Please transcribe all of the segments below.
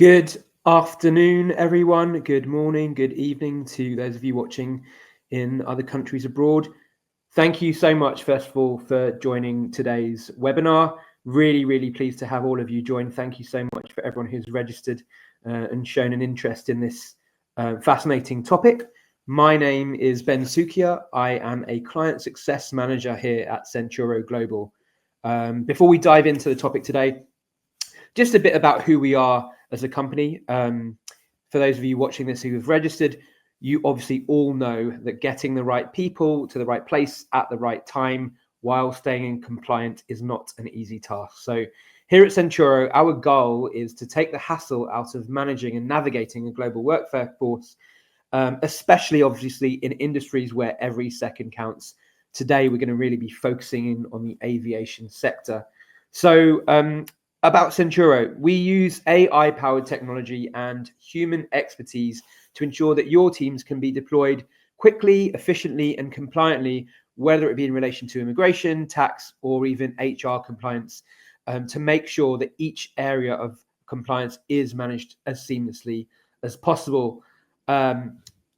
Good afternoon, everyone. Good morning, good evening to those of you watching in other countries abroad. Thank you so much, first of all, for joining today's webinar. Really pleased to have all of you join. Thank you so much for everyone who's registered and shown an interest in this fascinating topic. My name is Ben Sukia. I am a client success manager here at Centuro Global. Before we dive into the topic today, just a bit about who we are as a company. For those of you watching this who have registered, you obviously all know that getting the right people to the right place at the right time while staying compliant is not an easy task. So here at Centuro, our goal is to take the hassle out of managing and navigating a global workforce, especially obviously in industries where every second counts. Today, we're going to really be focusing in on the aviation sector. So about Centuro, we use AI-powered technology and human expertise to ensure that your teams can be deployed quickly, efficiently, and compliantly, whether it be in relation to immigration, tax, or even HR compliance, to make sure that each area of compliance is managed as seamlessly as possible.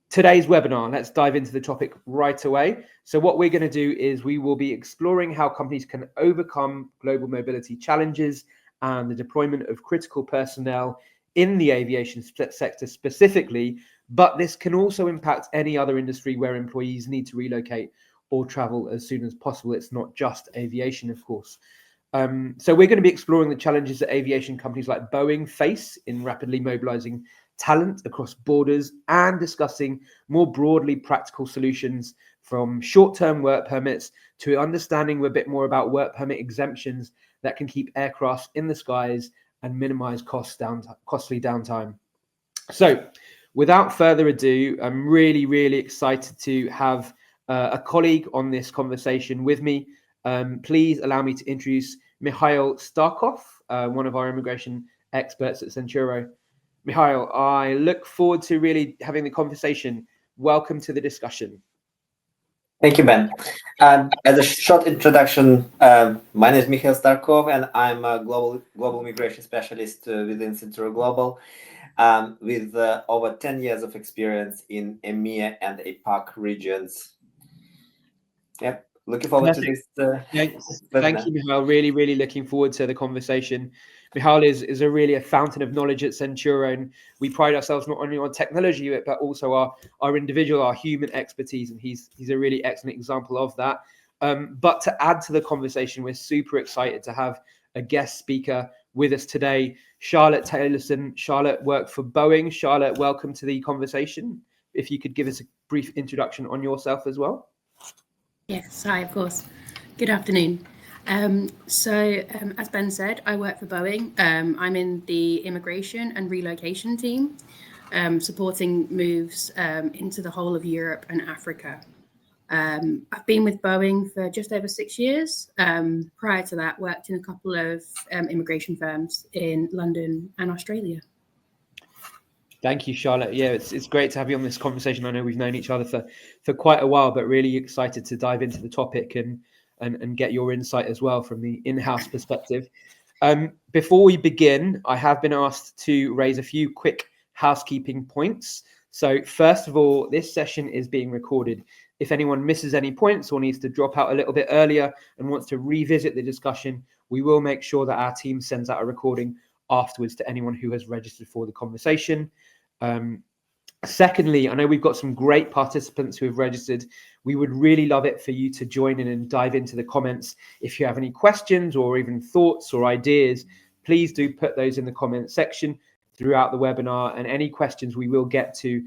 Today's webinar, let's dive into the topic right away. So what we're going to do is we will be exploring how companies can overcome global mobility challenges and the deployment of critical personnel in the aviation sector specifically, but this can also impact any other industry where employees need to relocate or travel as soon as possible. It's not just aviation, of course. So we're going to be exploring the challenges that aviation companies like Boeing face in rapidly mobilizing talent across borders and discussing more broadly practical solutions from short-term work permits to understanding a bit more about work permit exemptions that can keep aircraft in the skies and minimize costly downtime. So without further ado, I'm really excited to have a colleague on this conversation with me. Please allow me to introduce Mikhail Starkov, one of our immigration experts at Centuro. Mikhail, I look forward to really having the conversation. Welcome to the discussion. Thank you, Ben. As a short introduction, my name is Mikhail Starkov, and I'm a global migration specialist within Centuro Global, with over 10 years of experience in EMEA and APAC regions. Yep, looking forward to this. Thank you, Mikhail. Really looking forward to the conversation. Mikhail is a fountain of knowledge at Centuro, and we pride ourselves not only on technology but also our human expertise, and he's a really excellent example of that. But to add to the conversation, we're super excited to have a guest speaker with us today, Charlotte Taylorson. Charlotte worked for Boeing. Charlotte, welcome to the conversation. If you could give us a brief introduction on yourself as well. Yes, hi, of course. Good afternoon. As Ben said, I work for Boeing. I'm in the immigration and relocation team, supporting moves into the whole of Europe and Africa. I've been with Boeing for just over 6 years. Prior to that, worked in a couple of immigration firms in London and Australia. Thank you, Charlotte. Yeah, it's great to have you on this conversation. I know we've known each other for quite a while, but really excited to dive into the topic and get your insight as well from the in-house perspective. Before we begin, I have been asked to raise a few quick housekeeping points. So first of all, this session is being recorded. If anyone misses any points or needs to drop out a little bit earlier and wants to revisit the discussion, we will make sure that our team sends out a recording afterwards to anyone who has registered for the conversation. Secondly, I know we've got some great participants who have registered. We would really love it for you to join in and dive into the comments. If you have any questions or even thoughts or ideas, please do put those in the comment section throughout the webinar, and any questions we will get to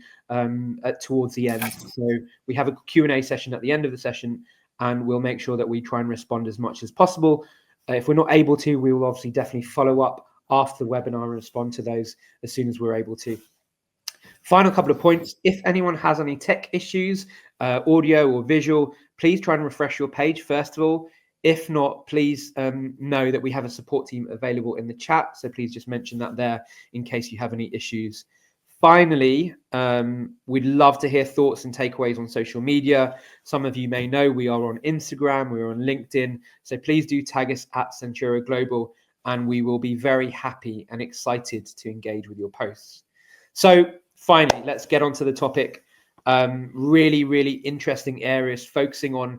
towards the end. So we have a Q&A session at the end of the session, and we'll make sure that we try and respond as much as possible. If we're not able to, we will obviously definitely follow up after the webinar and respond to those as soon as we're able to. Final couple of points. If anyone has any tech issues, audio or visual, please try and refresh your page first of all. If not, please know that we have a support team available in the chat. So please just mention that there in case you have any issues. Finally, we'd love to hear thoughts and takeaways on social media. Some of you may know we are on Instagram, we're on LinkedIn. So please do tag us at Centuro Global and we will be very happy and excited to engage with your posts. So finally, let's get on to the topic. Really, really interesting areas focusing on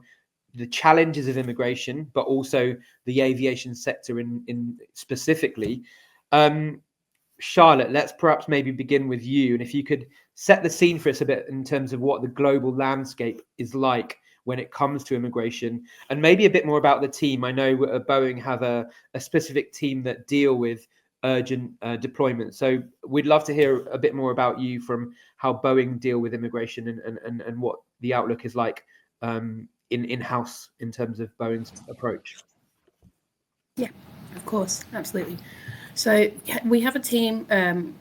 the challenges of immigration, but also the aviation sector in specifically. Charlotte, let's perhaps maybe begin with you. And if you could set the scene for us a bit in terms of what the global landscape is like when it comes to immigration, and maybe a bit more about the team. I know Boeing have a specific team that deal with urgent deployment. So we'd love to hear a bit more about you from how Boeing deal with immigration and what the outlook is like in-house in terms of Boeing's approach. Yeah, of course, absolutely. So we have a team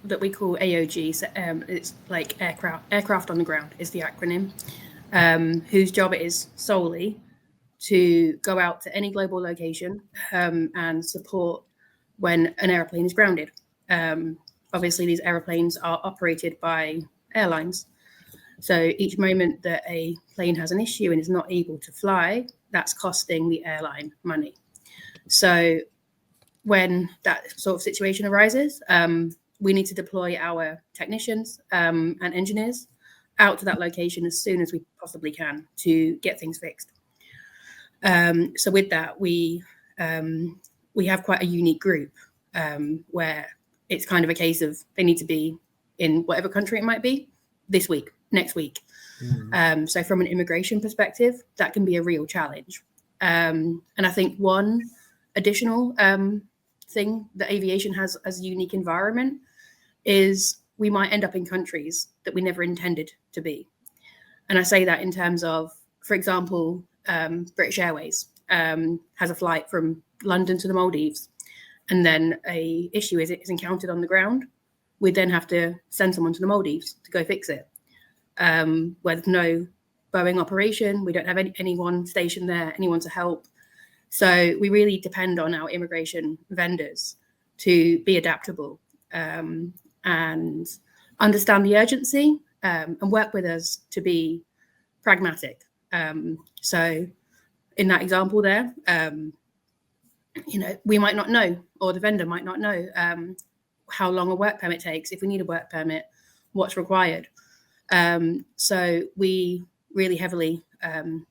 that we call AOG. So, it's like aircraft on the ground is the acronym, whose job it is solely to go out to any global location and support when an airplane is grounded. Obviously, these airplanes are operated by airlines. So each moment that a plane has an issue and is not able to fly, that's costing the airline money. So when that sort of situation arises, we need to deploy our technicians and engineers out to that location as soon as we possibly can to get things fixed. So with that, we have quite a unique group where it's kind of a case of they need to be in whatever country it might be this week, next week. So from an immigration perspective, that can be a real challenge. And I think one additional thing that aviation has as a unique environment is we might end up in countries that we never intended to be. And I say that in terms of, for example, British Airways has a flight from London to the Maldives, and then a issue is encountered on the ground. We then have to send someone to the Maldives to go fix it. Where there's no Boeing operation, we don't have anyone stationed there, anyone to help. So we really depend on our immigration vendors to be adaptable and understand the urgency and work with us to be pragmatic. So in that example there, we might not know, or the vendor might not know how long a work permit takes. If we need a work permit, what's required. So we really heavily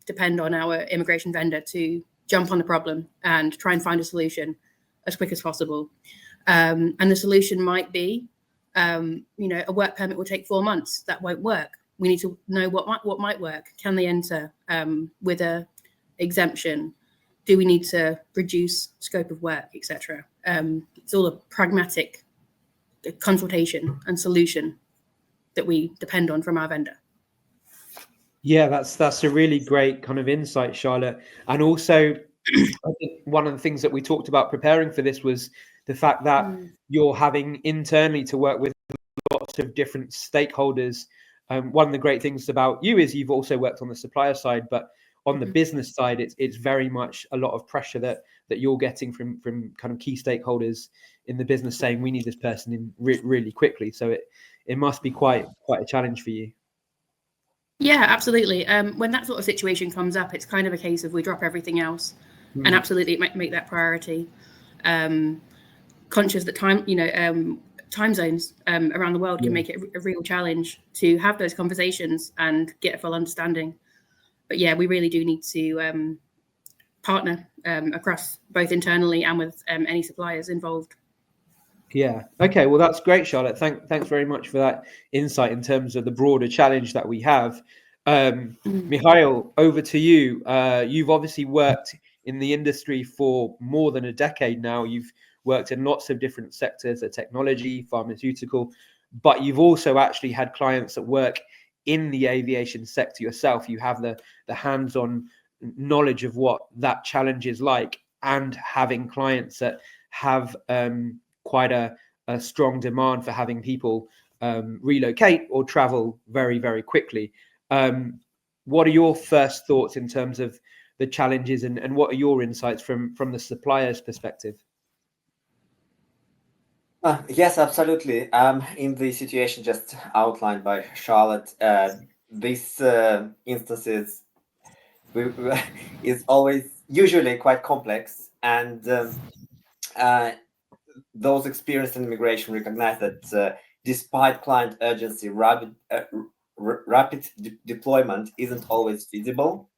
depend on our immigration vendor to jump on the problem and try and find a solution as quick as possible. And the solution might be, a work permit will take 4 months. That won't work. We need to know what might work. Can they enter with a exemption? Do we need to reduce scope of work, etc.? It's all a pragmatic consultation and solution that we depend on from our vendor. Yeah, that's a really great kind of insight, Charlotte. And also, I think one of the things that we talked about preparing for this was the fact that you're having internally to work with lots of different stakeholders. One of the great things about you is you've also worked on the supplier side, but on the business side, it's very much a lot of pressure that you're getting from kind of key stakeholders in the business saying we need this person in really quickly. So it must be quite a challenge for you. Yeah, absolutely. When that sort of situation comes up, it's kind of a case of we drop everything else and absolutely make that priority. Conscious that time zones around the world can make it a real challenge to have those conversations and get a full understanding. But yeah, we really do need to partner across both internally and with any suppliers involved. Yeah. Okay. Well, that's great, Charlotte. Thanks very much for that insight in terms of the broader challenge that we have. Mikhail, over to you. You've obviously worked in the industry for more than a decade now. You've worked in lots of different sectors, technology, pharmaceutical, but you've also actually had clients that work in the aviation sector yourself. You have the hands-on knowledge of what that challenge is like, and having clients that have quite a strong demand for having people relocate or travel very, very quickly. What are your first thoughts in terms of the challenges, and what are your insights from the supplier's perspective? Yes, absolutely. In the situation just outlined by Charlotte, these instances is always usually quite complex, and those experienced in immigration recognize that despite client urgency, rapid deployment isn't always feasible.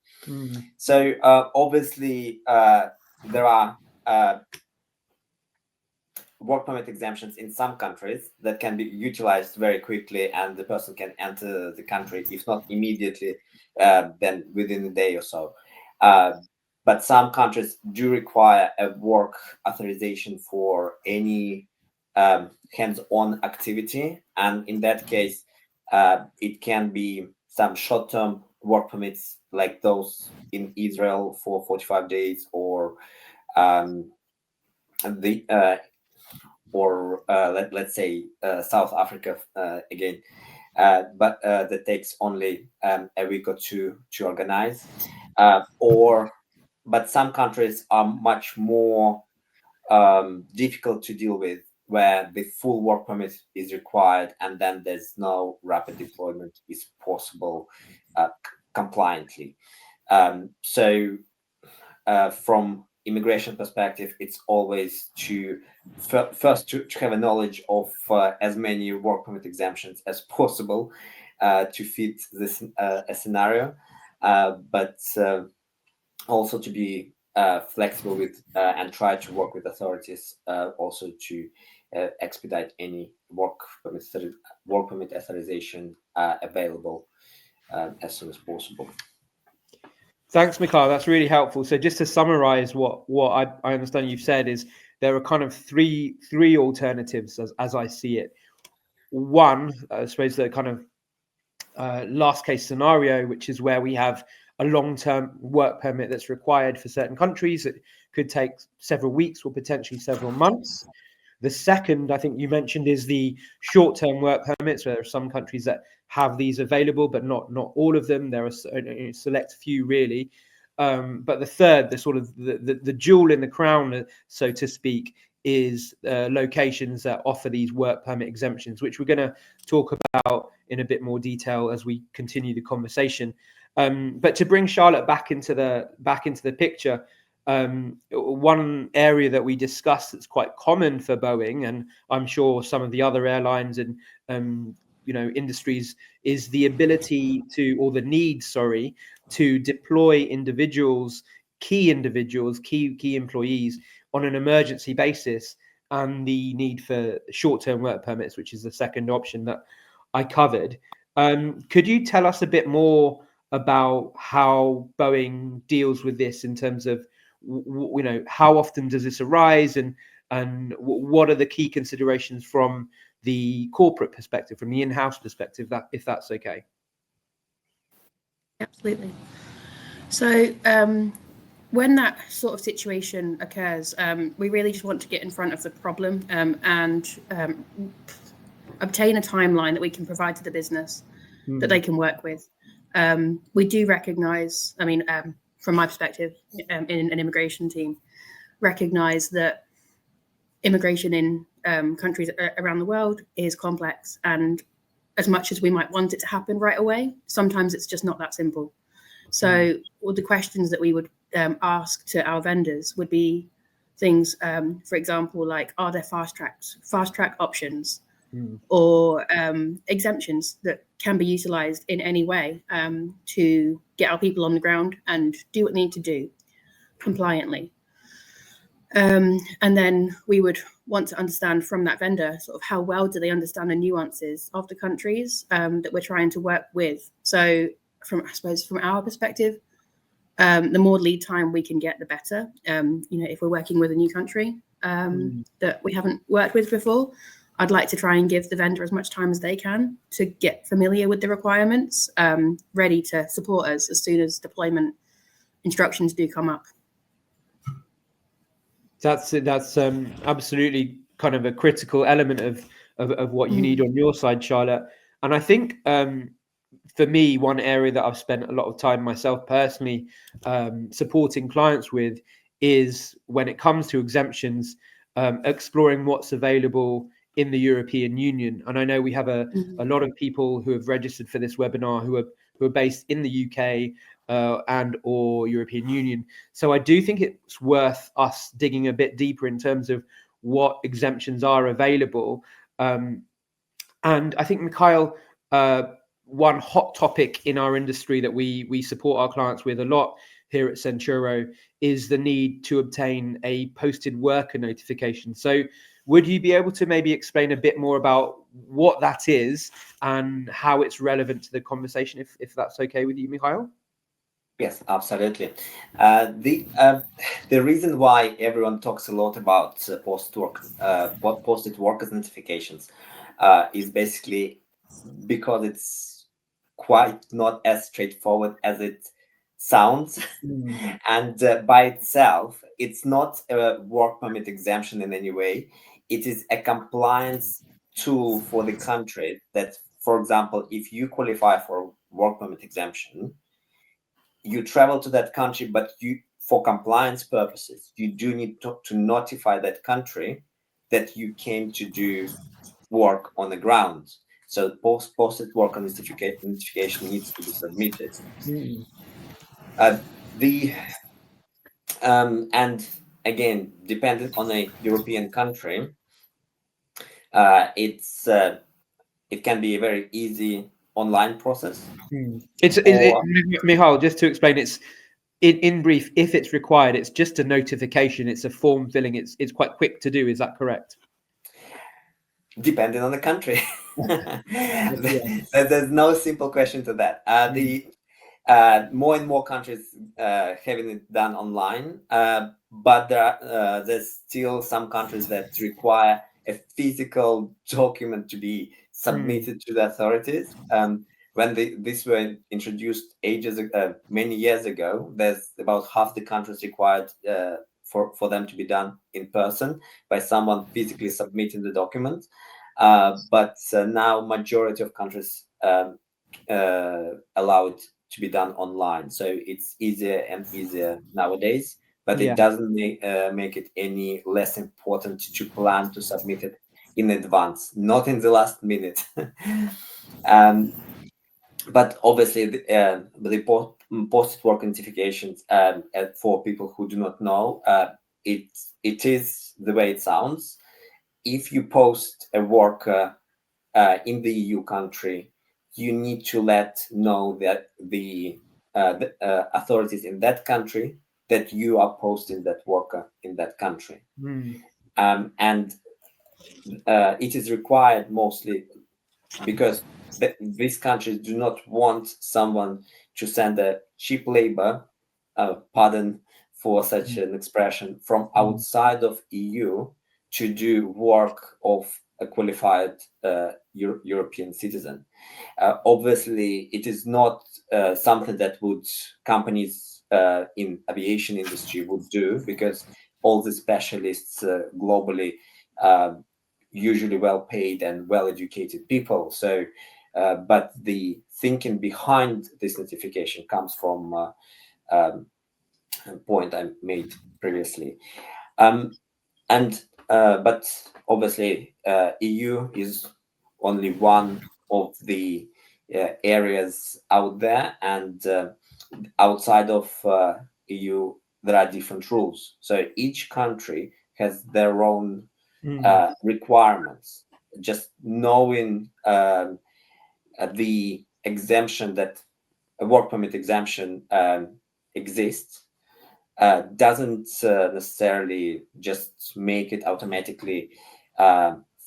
So obviously there are work permit exemptions in some countries that can be utilized very quickly, and the person can enter the country, if not immediately, then within a day or so. But some countries do require a work authorization for any hands-on activity, and in that case, it can be some short-term work permits like those in Israel for 45 days, or the let's say South Africa again, but that takes only a week or two to organize. But some countries are much more difficult to deal with, where the full work permit is required, and then there's no rapid deployment is possible compliantly. So from immigration perspective, it's always to first to have a knowledge of as many work permit exemptions as possible to fit this a scenario, but also to be flexible with and try to work with authorities also to expedite any work permit authorization available as soon as possible. Thanks, Mikhail. That's really helpful. So just to summarize what I understand you've said is there are kind of three alternatives as I see it. One, I suppose the kind of last case scenario, which is where we have a long-term work permit that's required for certain countries. It could take several weeks or potentially several months. The second, I think you mentioned, is the short-term work permits, where there are some countries that have these available, but not all of them. There are a select few, really. But the third, the sort of the jewel in the crown, so to speak, is locations that offer these work permit exemptions, which we're going to talk about in a bit more detail as we continue the conversation. But to bring Charlotte back into the picture, one area that we discussed that's quite common for Boeing, and I'm sure some of the other airlines and industries, is the ability to, or the need, sorry, to deploy key employees on an emergency basis, and the need for short-term work permits, which is the second option that I covered. Could you tell us a bit more about how Boeing deals with this in terms of, how often does this arise, and what are the key considerations from the corporate perspective, from the in-house perspective, that if that's okay? Absolutely. So when that sort of situation occurs, we really just want to get in front of the problem and obtain a timeline that we can provide to the business that they can work with. We do recognize, from my perspective in an immigration team, recognize that immigration in countries around the world is complex, and as much as we might want it to happen right away, sometimes it's just not that simple. So all the questions that we would ask to our vendors would be things, for example, like, are there fast track options or exemptions that can be utilized in any way to get our people on the ground and do what they need to do compliantly. And then we would want to understand from that vendor sort of how well do they understand the nuances of the countries that we're trying to work with. So from our perspective, the more lead time we can get, the better. If we're working with a new country that we haven't worked with before, I'd like to try and give the vendor as much time as they can to get familiar with the requirements, ready to support us as soon as deployment instructions do come up. That's absolutely kind of a critical element of what you need on your side, Charlotte. And I think for me, one area that I've spent a lot of time myself personally supporting clients with is, when it comes to exemptions, exploring what's available in the European Union. And I know we have a lot of people who have registered for this webinar who are based in the UK and or European Union. So I do think it's worth us digging a bit deeper in terms of what exemptions are available. And I think, Mikhail, one hot topic in our industry that we support our clients with a lot here at Centuro is the need to obtain a posted worker notification. So would you be able to maybe explain a bit more about what that is and how it's relevant to the conversation, if that's okay with you, Mikhail? Yes, absolutely. The reason why everyone talks a lot about posted workers notifications is basically because it's quite not as straightforward as it sounds. And by itself, it's not a work permit exemption in any way. It is a compliance tool for the country that, for example, if you qualify for work permit exemption, you travel to that country, but for compliance purposes, you do need to notify that country that you came to do work on the ground. So posted worker notification needs to be submitted. And again, depending on a European country, it can be a very easy online process. Michal, just to explain, it's in brief, if it's required, it's just a notification, it's a form filling, it's quite quick to do. Is that correct? Depending on the country. There's no simple question to that. More and more countries having it done online, but there's still some countries that require a physical document to be submitted to the authorities. When these were introduced many years ago, there's about half the countries required for them to be done in person by someone physically submitting the document. But now majority of countries allow it to be done online. So it's easier and easier nowadays, but it doesn't make it any less important to plan to submit it in advance, not in the last minute. But obviously, the posted work notifications, for people who do not know, it is the way it sounds. If you post a worker in the EU country, you need to know that the authorities in that country that you are posting that worker in that country. And it is required mostly because these countries do not want someone to send a cheap labor, pardon for such an expression, from outside of EU to do work of a qualified European citizen. Obviously, it is not something that companies in aviation industry would do, because all the specialists globally usually well paid and well educated people. So, but the thinking behind this notification comes from a point I made previously. But obviously, EU is only one of the areas out there, and outside of EU, there are different rules. So each country has their own requirements. Just knowing the exemption, that a work permit exemption exists, doesn't necessarily just make it automatically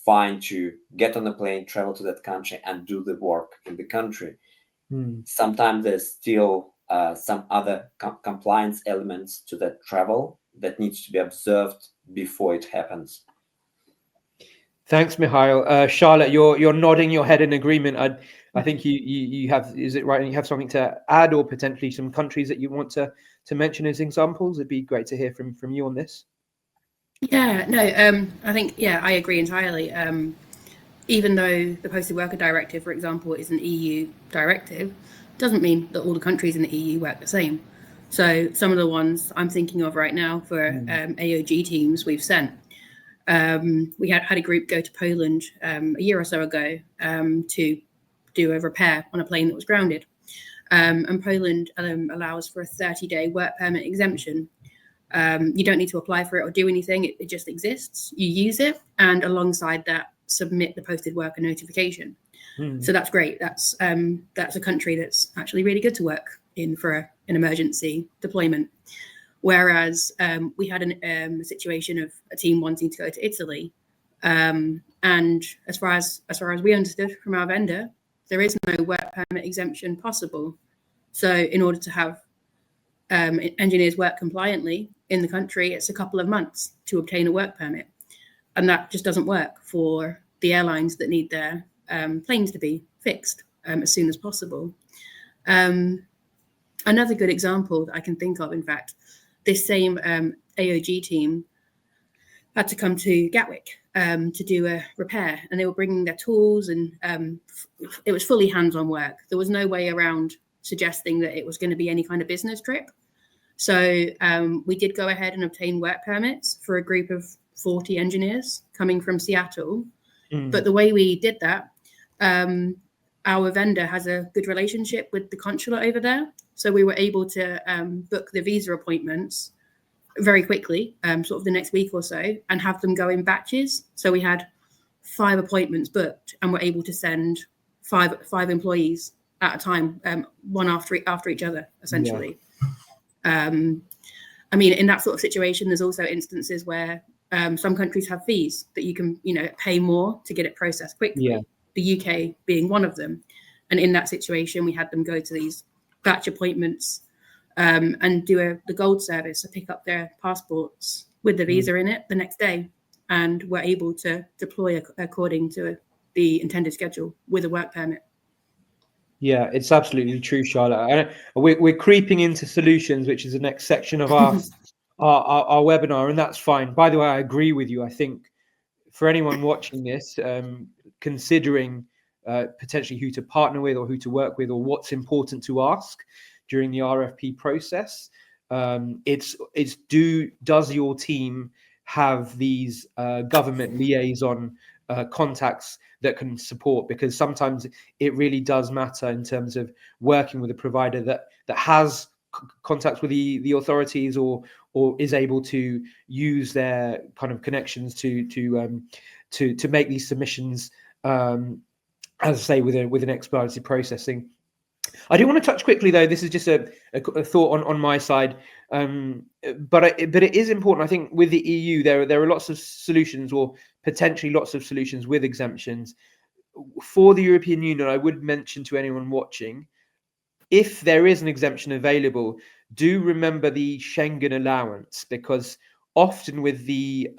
fine to get on a plane, travel to that country, and do the work in the country. Sometimes there's still some other compliance elements to that travel that needs to be observed before it happens. Thanks, Mikhail. Charlotte, you're nodding your head in agreement. I think you have, is it right? You have something to add, or potentially some countries that you want to mention as examples? It'd be great to hear from you on this. Yeah, no, I think, I agree entirely. Even though the Posted Worker Directive, for example, is an EU directive, doesn't mean that all the countries in the EU work the same. So some of the ones I'm thinking of right now for AOG teams we've sent, we had a group go to Poland a year or so ago to do a repair on a plane that was grounded. And Poland allows for a 30-day work permit exemption You don't need to apply for it or do anything. It just exists. You use it, and alongside that, submit the posted worker notification. So that's great. That's a country that's actually really good to work in for an emergency deployment. Whereas we had a situation of a team wanting to go to Italy, and as far as we understood from our vendor, there is no work permit exemption possible. So in order to have engineers work compliantly in the country, it's a couple of months to obtain a work permit, and that just doesn't work for the airlines that need their planes to be fixed as soon as possible. Another good example that I can think of, in fact, this same AOG team had to come to Gatwick to do a repair, and they were bringing their tools, and it was fully hands-on work. There was no way around suggesting that it was going to be any kind of business trip. So we did go ahead and obtain work permits for a group of 40 engineers coming from Seattle. But the way we did that, our vendor has a good relationship with the consulate over there. So we were able to book the visa appointments very quickly, sort of the next week or so, and have them go in batches. So we had 5 appointments booked, and we're able to send five employees at a time, one after each other, essentially. Yeah. I mean, in that sort of situation, there's also instances where some countries have fees that you can, pay more to get it processed quickly. Yeah. The UK being one of them. And in that situation, we had them go to these batch appointments and do the gold service, to pick up their passports with the visa in it the next day, and were able to deploy according to the intended schedule with a work permit. Yeah, it's absolutely true, Charlotte. We're creeping into solutions, which is the next section of our webinar, and that's fine. By the way, I agree with you. I think for anyone watching this, considering potentially who to partner with or who to work with, or what's important to ask during the RFP process, does your team have these government liaison contacts that can support? Because sometimes it really does matter in terms of working with a provider that has contacts with the authorities, or is able to use their kind of connections to make these submissions, as I say, with an expedited processing. I do want to touch quickly, though. This is just a thought on my side, but it is important. I think with the EU, there are lots of solutions, or potentially lots of solutions with exemptions. For the European Union, I would mention to anyone watching, if there is an exemption available, do remember the Schengen allowance, because often with the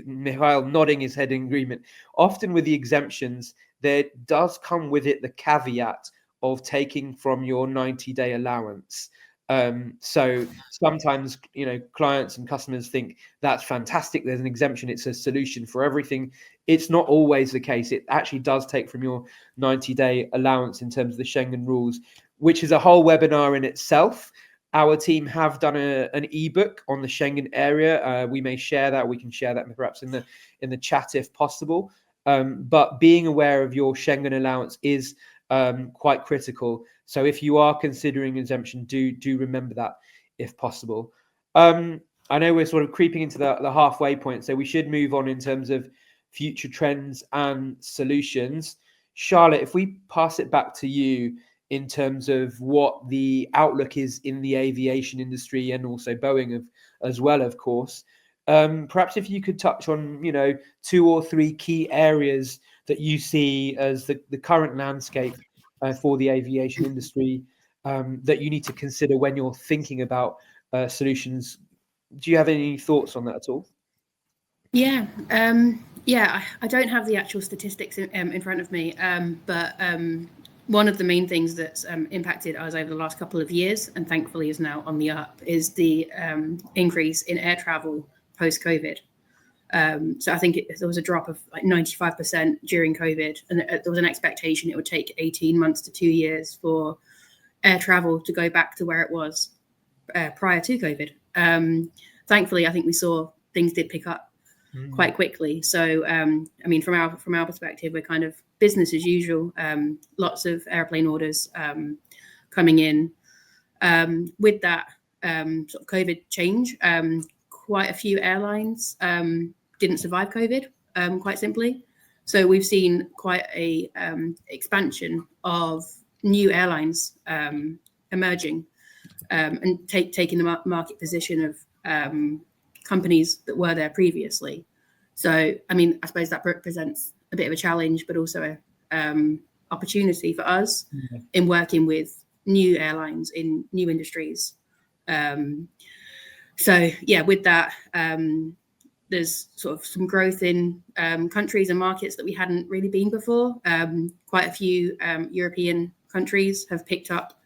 Michael nodding his head in agreement, often with the exemptions, there does come with it the caveat of taking from your 90-day allowance. So sometimes, clients and customers think that's fantastic, there's an exemption, it's a solution for everything. It's not always the case. It actually does take from your 90-day allowance in terms of the Schengen rules, which is a whole webinar in itself. Our team have done an ebook on the Schengen area. We may share that. We can share that perhaps in the chat if possible. But being aware of your Schengen allowance is quite critical. So if you are considering exemption, do remember that if possible. I know we're sort of creeping into the halfway point, so we should move on in terms of future trends and solutions. Charlotte, if we pass it back to you in terms of what the outlook is in the aviation industry, and also Boeing as well, of course. Perhaps if you could touch on, 2 or 3 key areas that you see as the current landscape for the aviation industry that you need to consider when you're thinking about solutions. Do you have any thoughts on that at all? Yeah, I don't have the actual statistics in front of me, but one of the main things that's impacted us over the last couple of years, and thankfully is now on the up, is the increase in air travel post-COVID. So I think there was a drop of like 95% during COVID, and there was an expectation it would take 18 months to 2 years for air travel to go back to where it was prior to COVID. Thankfully, I think we saw things did pick up quite quickly. So, I mean, from our perspective, we're kind of business as usual. Lots of airplane orders coming in. With that, sort of COVID change, quite a few airlines didn't survive COVID, quite simply. So we've seen quite a expansion of new airlines emerging and taking the market position of companies that were there previously. So, I mean, I suppose that represents a bit of a challenge, but also a opportunity for us in working with new airlines in new industries. So, yeah, with that, there's sort of some growth in countries and markets that we hadn't really been before. Quite a few European countries have picked up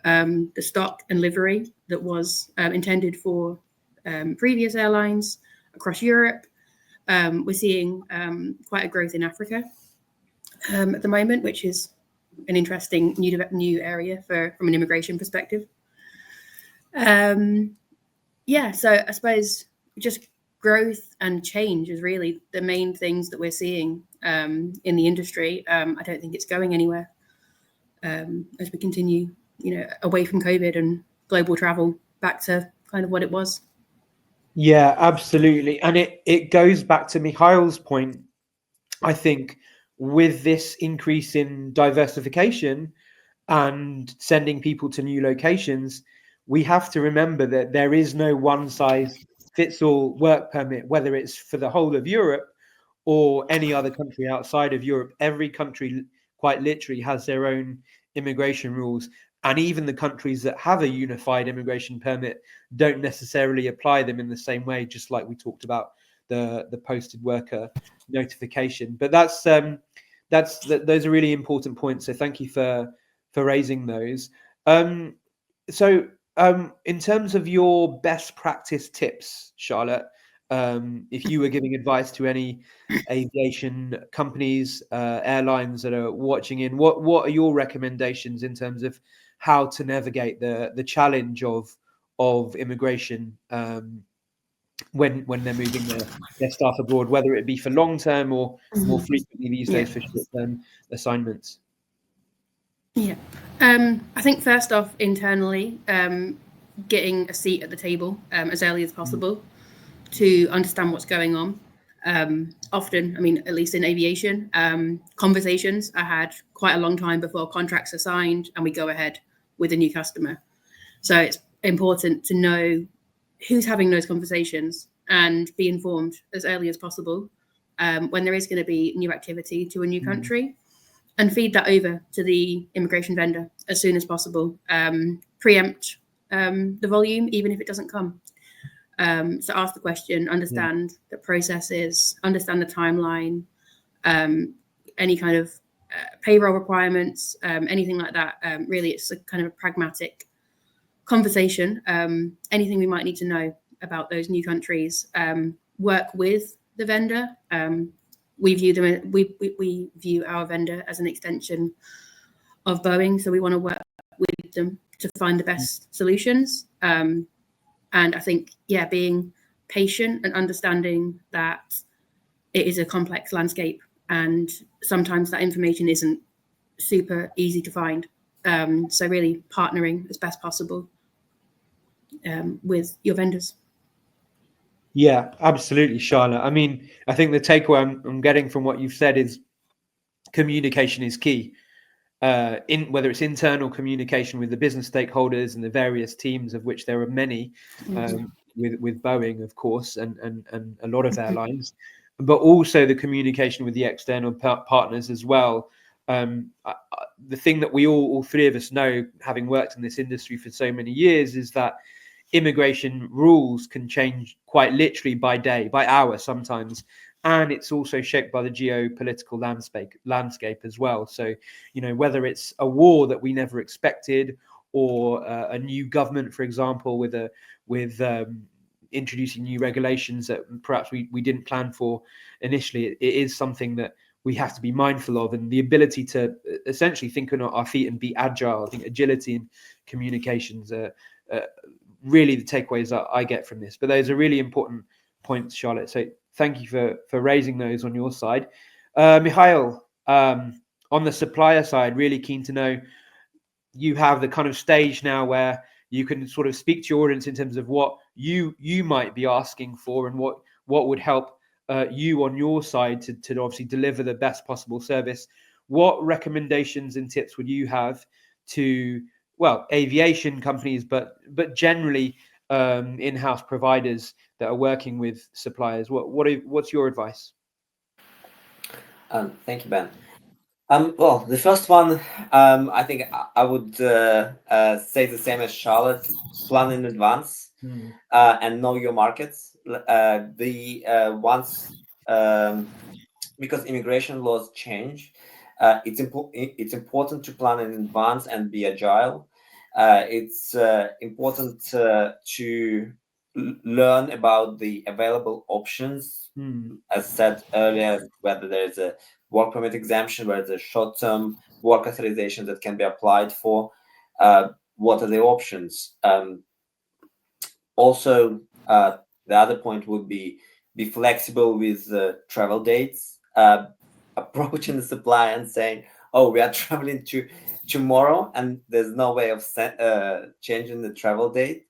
the stock and livery that was intended for previous airlines across Europe. We're seeing quite a growth in Africa at the moment, which is an interesting new area from an immigration perspective. Yeah, so I suppose just growth and change is really the main things that we're seeing in the industry. I don't think it's going anywhere as we continue, away from COVID and global travel back to kind of what it was. Yeah, absolutely. And it goes back to Mikhail's point, I think, with this increase in diversification and sending people to new locations, we have to remember that there is no one size fits all work permit, whether it's for the whole of Europe or any other country outside of Europe. Every country quite literally has their own immigration rules. And even the countries that have a unified immigration permit don't necessarily apply them in the same way, just like we talked about the posted worker notification. But those are really important points. So thank you for raising those. So in terms of your best practice tips, Charlotte, if you were giving advice to any aviation companies, airlines that are watching in, what are your recommendations in terms of how to navigate the challenge of immigration when they're moving their staff abroad, whether it be for long term or more frequently these days for short term assignments? Yeah, I think first off, internally, getting a seat at the table as early as possible to understand what's going on. Often, I mean, at least in aviation, conversations are had quite a long time before contracts are signed and we go ahead with a new customer. So it's important to know who's having those conversations and be informed as early as possible when there is going to be new activity to a new country, and feed that over to the immigration vendor as soon as possible. Preempt the volume, even if it doesn't come. So ask the question, understand the processes, understand the timeline, any kind of payroll requirements, anything like that. Really, it's a kind of a pragmatic conversation. Anything we might need to know about those new countries, work with the vendor. We view our vendor as an extension of Boeing, so we want to work with them to find the best solutions. And I think, being patient and understanding that it is a complex landscape, and sometimes that information isn't super easy to find. So really partnering as best possible with your vendors. Yeah, absolutely, Charlotte. I mean, I think the takeaway I'm getting from what you've said is communication is key. In whether it's internal communication with the business stakeholders and the various teams, of which there are many, with Boeing, of course, and a lot of airlines, but also the communication with the external partners as well. The thing that we all three of us know, having worked in this industry for so many years, is that immigration rules can change quite literally by day, by hour sometimes. And it's also shaped by the geopolitical landscape as well. So, whether it's a war that we never expected, or a new government, for example, with introducing new regulations that perhaps we didn't plan for initially, it is something that we have to be mindful of. And the ability to essentially think on our feet and be agile, I think agility and communications are really the takeaways that I get from this. But those are really important points, Charlotte. So thank you for raising those on your side. Mikhail, on the supplier side, really keen to know, you have the kind of stage now where you can sort of speak to your audience in terms of what you might be asking for and what would help you on your side to obviously deliver the best possible service. What recommendations and tips would you have to, well, aviation companies, but generally in-house providers that are working with suppliers? What's your advice? Thank you, Ben. Well, the first one, I think I would say the same as Charlotte: plan in advance and know your markets. Once because immigration laws change, it's important to plan in advance and be agile. It's important to learn about the available options. As said earlier, whether there's a work permit exemption, whether there's a short-term work authorization that can be applied for, what are the options? Also, the other point would be flexible with travel dates. Approaching the supplier and saying, "Oh, we are traveling to tomorrow, and there's no way of changing the travel date."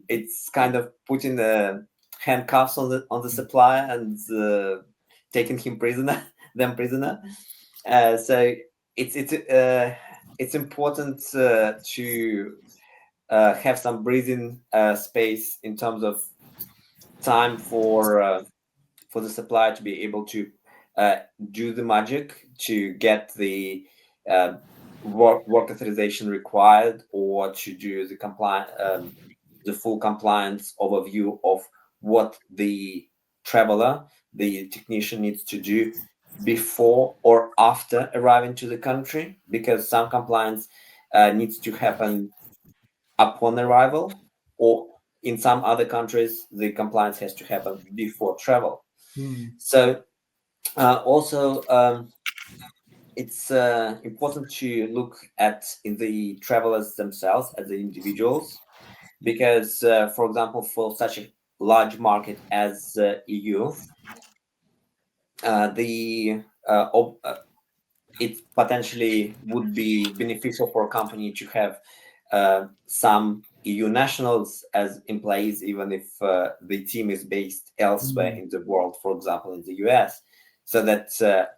It's kind of putting the handcuffs on the supplier and taking him prisoner, them prisoner. So it's important to have some breathing space in terms of time for the supplier to be able to do the magic to get the work authorization required, or to do the full compliance overview of what the traveler, the technician, needs to do before or after arriving to the country, because some compliance needs to happen upon arrival, or in some other countries the compliance has to happen before travel. So also it's important to look at in the travelers themselves as the individuals, because for example, for such a large market as EU, it potentially would be beneficial for a company to have some EU nationals as employees, even if the team is based elsewhere in the world, for example, in the US, so that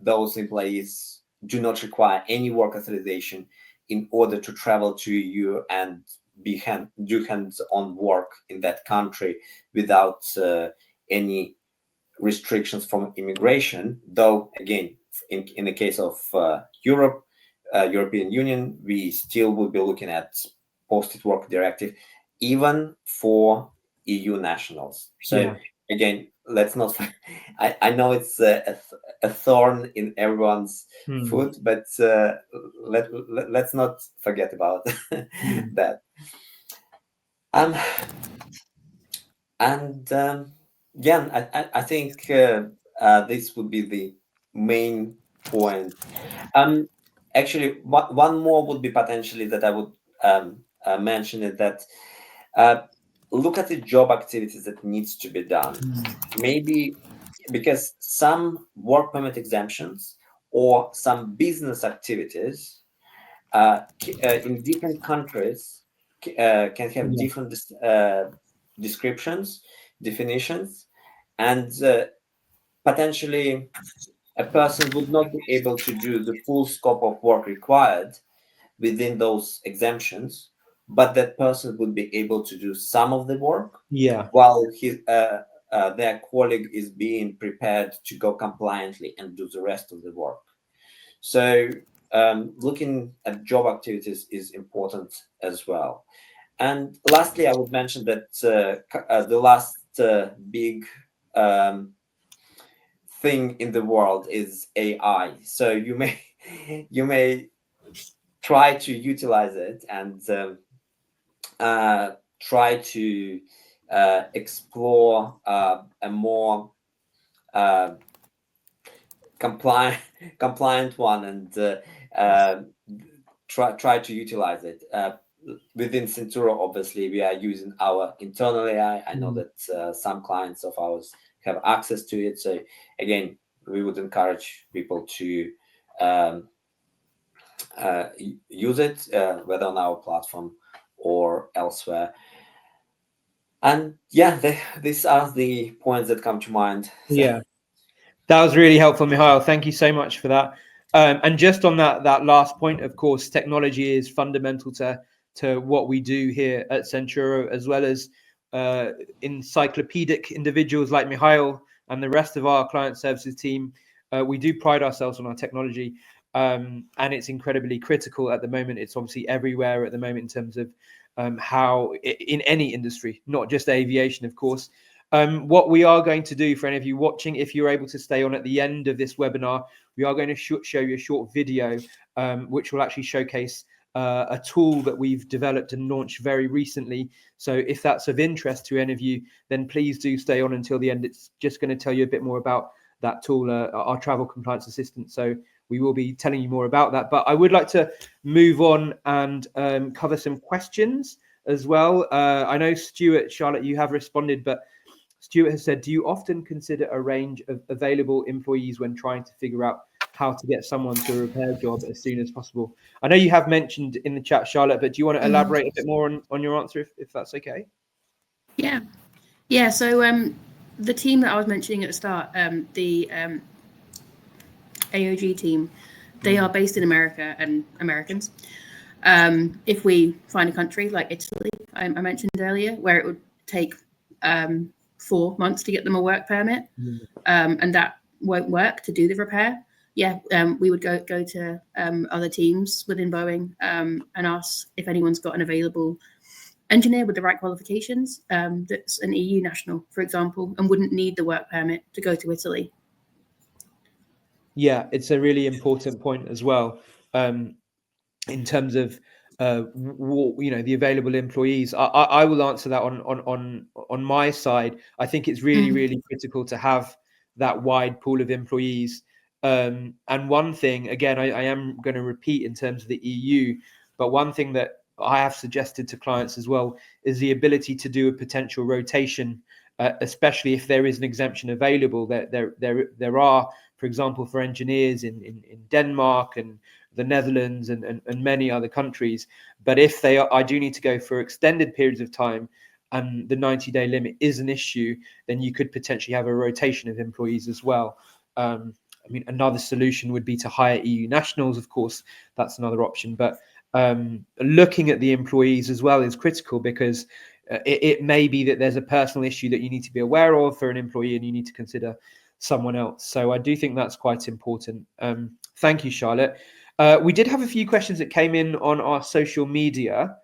those employees do not require any work authorization in order to travel to EU and do hands-on work in that country without any restrictions from immigration. Though again, in the case of European Union, we still will be looking at posted work directive even for EU nationals. So again, let's not I know it's a thorn in everyone's foot, but let's not forget about that. And yeah, I think this would be the main point. Actually, one more would be potentially that I would mention is that look at the job activities that needs to be done. Maybe because some work permit exemptions or some business activities in different countries can have different descriptions, definitions, and potentially a person would not be able to do the full scope of work required within those exemptions, but that person would be able to do some of the work while their colleague is being prepared to go compliantly and do the rest of the work. So looking at job activities is important as well. And lastly, I would mention that the last big thing in the world is AI. So you may try to utilize it and try to explore a more compliant one, and try to utilize it. Within Centura, obviously, we are using our internal AI. I know that some clients of ours have access to it. So again, we would encourage people to use it, whether on our platform or elsewhere. And yeah, these are the points that come to mind. So. Yeah, that was really helpful, Mihail. Thank you so much for that. And just on that last point, of course, technology is fundamental to what we do here at Centuro, as well as encyclopedic individuals like Mihail and the rest of our client services team. We do pride ourselves on our technology, and it's incredibly critical at the moment. It's obviously everywhere at the moment in terms of how in any industry, not just aviation, of course. What we are going to do for any of you watching, if you're able to stay on at the end of this webinar, we are going to show you a short video, which will actually showcase a tool that we've developed and launched very recently. So if that's of interest to any of you, then please do stay on until the end. It's just going to tell you a bit more about that tool, our travel compliance assistant. So we will be telling you more about that. But I would like to move on and cover some questions as well. I know Stuart, Charlotte, you have responded, but Stuart has said, do you often consider a range of available employees when trying to figure out how to get someone to a repair job as soon as possible? I know you have mentioned in the chat, Charlotte, but do you want to elaborate a bit more on your answer, if that's okay? Yeah. So the team that I was mentioning at the start, the AOG team, they are based in America and Americans. If we find a country like Italy, I mentioned earlier, where it would take 4 months to get them a work permit, and that won't work to do the repair, we would go to other teams within Boeing and ask if anyone's got an available engineer with the right qualifications that's an EU national, for example, and wouldn't need the work permit to go to Italy. Yeah, it's a really important point as well, in terms of the available employees. I will answer that on my side. I think it's really critical to have that wide pool of employees. And one thing, again, I am going to repeat in terms of the EU, but one thing that I have suggested to clients as well is the ability to do a potential rotation, especially if there is an exemption available. There are, for example, for engineers in Denmark and the Netherlands and many other countries. But if I do need to go for extended periods of time and the 90-day limit is an issue, then you could potentially have a rotation of employees as well. I mean, another solution would be to hire EU nationals, of course, that's another option. But looking at the employees as well is critical, because it may be that there's a personal issue that you need to be aware of for an employee and you need to consider someone else. So I do think that's quite important. Thank you, Charlotte. We did have a few questions that came in on our social media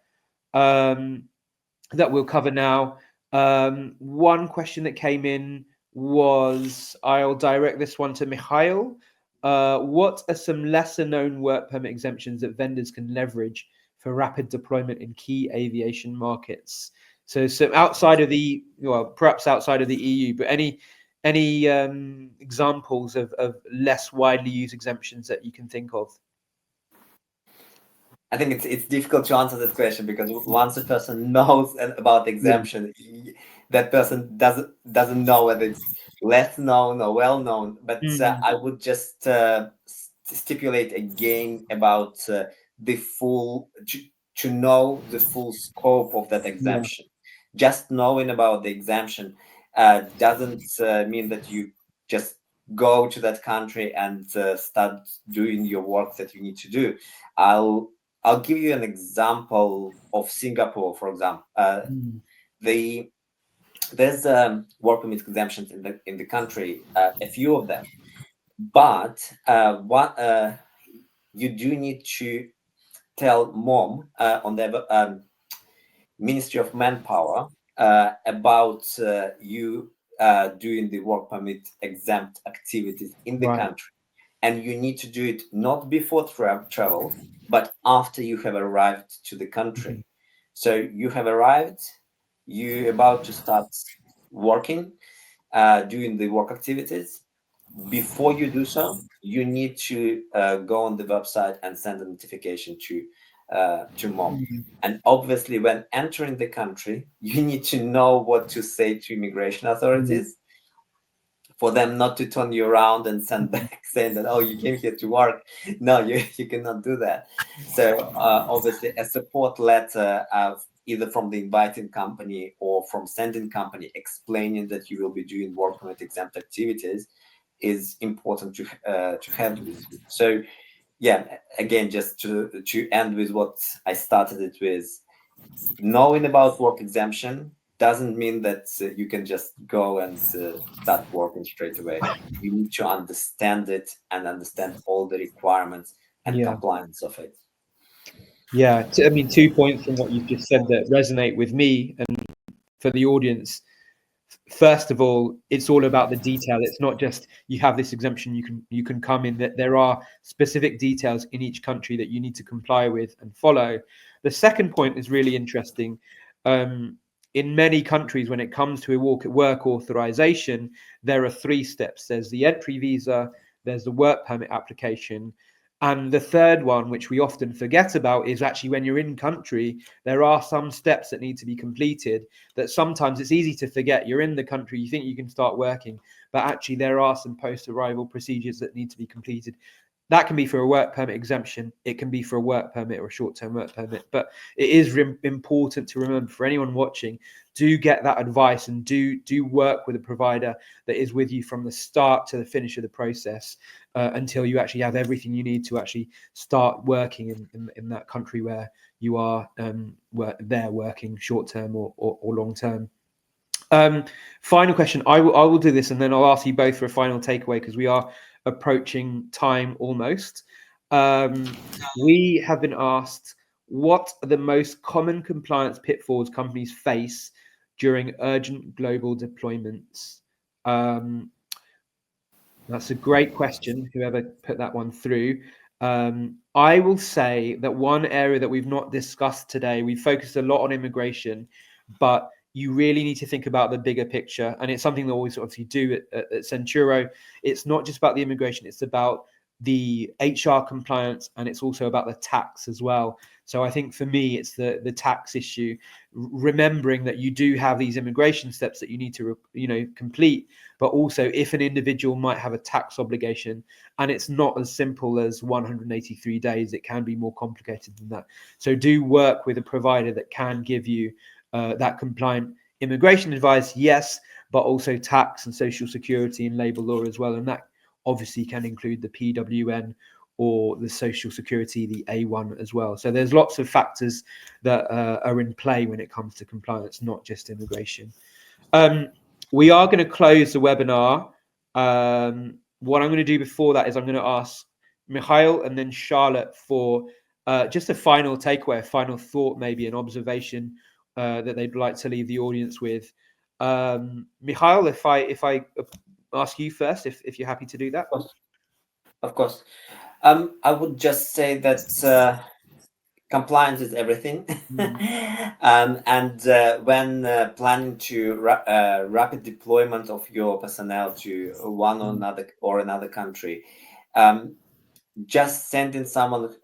that we'll cover now. One question that came in was, I'll direct this one to Mihail. What are some lesser known work permit exemptions that vendors can leverage for rapid deployment in key aviation markets? So outside of perhaps outside of the EU, but any examples of less widely used exemptions that you can think of? I think it's difficult to answer that question, because once a person knows about the exemption, that person doesn't know whether it's less known or well known. But I would just stipulate again about the full to know the full scope of that exemption. Just knowing about the exemption doesn't mean that you just go to that country and start doing your work that you need to do. I'll give you an example of Singapore, for example. There's work permit exemptions in the country, a few of them, but you do need to tell MOM on the Ministry of Manpower about you doing the work permit exempt activities in the country. And you need to do it not before travel, but after you have arrived to the country. So you have arrived, you're about to start working, doing the work activities. Before you do so, you need to go on the website and send a notification to MOM. And obviously, when entering the country, you need to know what to say to immigration authorities for them not to turn you around and send back saying that, oh, you came here to work. No, you cannot do that. So obviously, a support letter either from the inviting company or from sending company explaining that you will be doing work permit exempt activities is important to have with you. So yeah, again, just to end with what I started it with, knowing about work exemption doesn't mean that you can just go and start working straight away. You need to understand it and understand all the requirements and Yeah. compliance of it. Yeah, I mean, 2 points from what you've just said that resonate with me and for the audience. First of all, it's all about the detail. It's not just you have this exemption, you can come in. That there are specific details in each country that you need to comply with and follow. The second point is really interesting. In many countries, when it comes to a work authorization, there are 3 steps. There's the entry visa, there's the work permit application, and the third one, which we often forget about, is actually when you're in country, there are some steps that need to be completed that sometimes it's easy to forget. You're in the country, you think you can start working, but actually there are some post-arrival procedures that need to be completed. That can be for a work permit exemption. It can be for a work permit or a short-term work permit. But it is important to remember for anyone watching, do get that advice and do work with a provider that is with you from the start to the finish of the process until you actually have everything you need to actually start working in that country where you are working short-term or long-term. Final question. I will do this, and then I'll ask you both for a final takeaway because we are approaching time almost. We have been asked, what are the most common compliance pitfalls companies face during urgent global deployments? That's a great question, whoever put that one through. I will say that one area that we've not discussed today, we focused a lot on immigration, but you really need to think about the bigger picture. And it's something that always obviously do at Centuro. It's not just about the immigration, it's about the HR compliance, and it's also about the tax as well. So I think for me, it's the tax issue, remembering that you do have these immigration steps that you need to complete, but also if an individual might have a tax obligation and it's not as simple as 183 days, it can be more complicated than that. So do work with a provider that can give you that compliant immigration advice, yes, but also tax and social security and labor law as well. And that obviously can include the PWN or the social security, the A1 as well. So there's lots of factors that are in play when it comes to compliance, not just immigration. We are going to close the webinar. What I'm going to do before that is I'm going to ask Mikhail and then Charlotte for just a final takeaway, a final thought, maybe an observation that they'd like to leave the audience with. Mikhail, if I ask you first, if you're happy to do that. Of course. I would just say that compliance is everything. And when planning to rapid deployment of your personnel to one or another country, just sending someone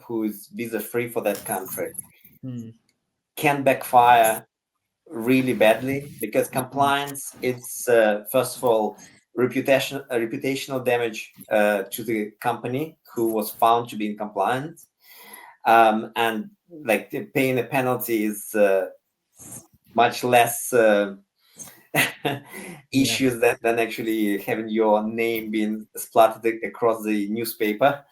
who is visa free for that country can backfire really badly, because compliance, it's first of all reputational damage to the company who was found to be in compliance, and like paying a penalty is much less issues than actually having your name being splattered across the newspaper.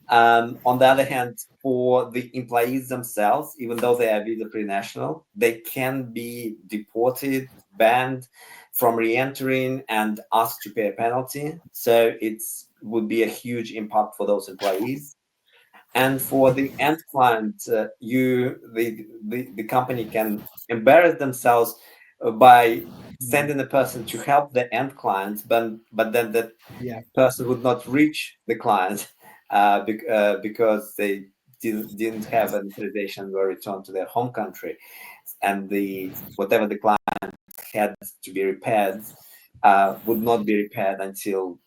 On the other hand, for the employees themselves, even though they are visa-free national, they can be deported, banned from re-entering, and asked to pay a penalty. So it would be a huge impact for those employees. And for the end client, the company can embarrass themselves by sending a person to help the end client, but then that person would not reach the client because they didn't have an authorization or return to their home country, and whatever the client had to be repaired would not be repaired until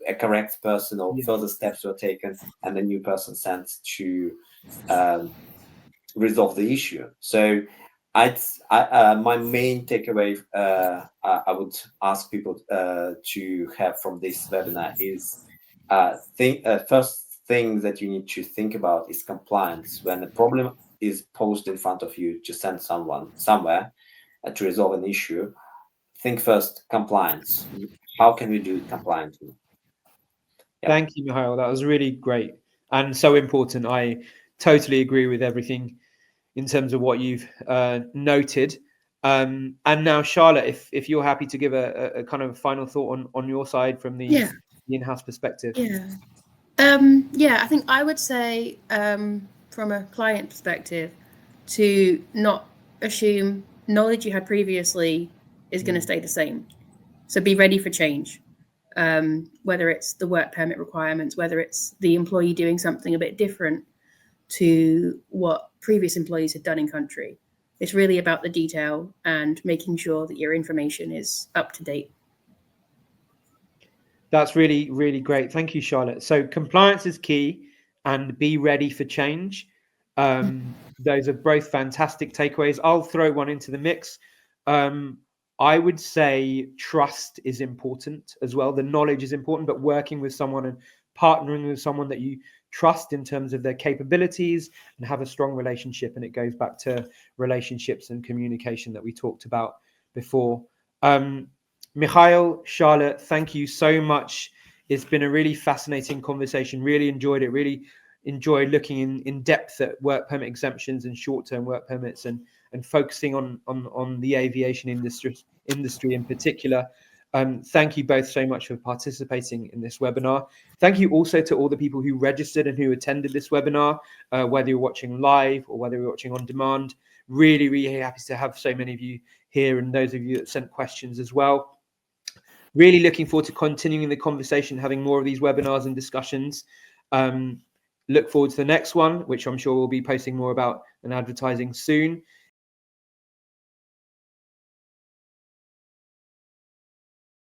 a correct person or further steps were taken and a new person sent to resolve the issue. So my main takeaway I would ask people to have from this webinar is first thing that you need to think about is compliance. When a problem is posed in front of you to send someone somewhere to resolve an issue, think first compliance. How can we do it compliantly? Yeah. Thank you, Mihail. That was really great and so important. I totally agree with everything in terms of what you've noted. And now, Charlotte, if you're happy to give a kind of final thought on your side from the in-house perspective. I think I would say from a client perspective to not assume knowledge you had previously is going to stay the same. So be ready for change, whether it's the work permit requirements, whether it's the employee doing something a bit different to what previous employees had done in country. It's really about the detail and making sure that your information is up to date. That's really, really great. Thank you, Charlotte. So compliance is key and be ready for change. Those are both fantastic takeaways. I'll throw one into the mix. I would say trust is important as well. The knowledge is important, but working with someone and partnering with someone that you trust in terms of their capabilities and have a strong relationship. And it goes back to relationships and communication that we talked about before. Mihail, Charlotte, thank you so much. It's been a really fascinating conversation. Really enjoyed it. Really enjoyed looking in depth at work permit exemptions and short-term work permits and focusing on the aviation industry in particular. Thank you both so much for participating in this webinar. Thank you also to all the people who registered and who attended this webinar, whether you're watching live or whether you're watching on demand. Really, really happy to have so many of you here and those of you that sent questions as well. Really looking forward to continuing the conversation, having more of these webinars and discussions. Look forward to the next one, which I'm sure we'll be posting more about and advertising soon.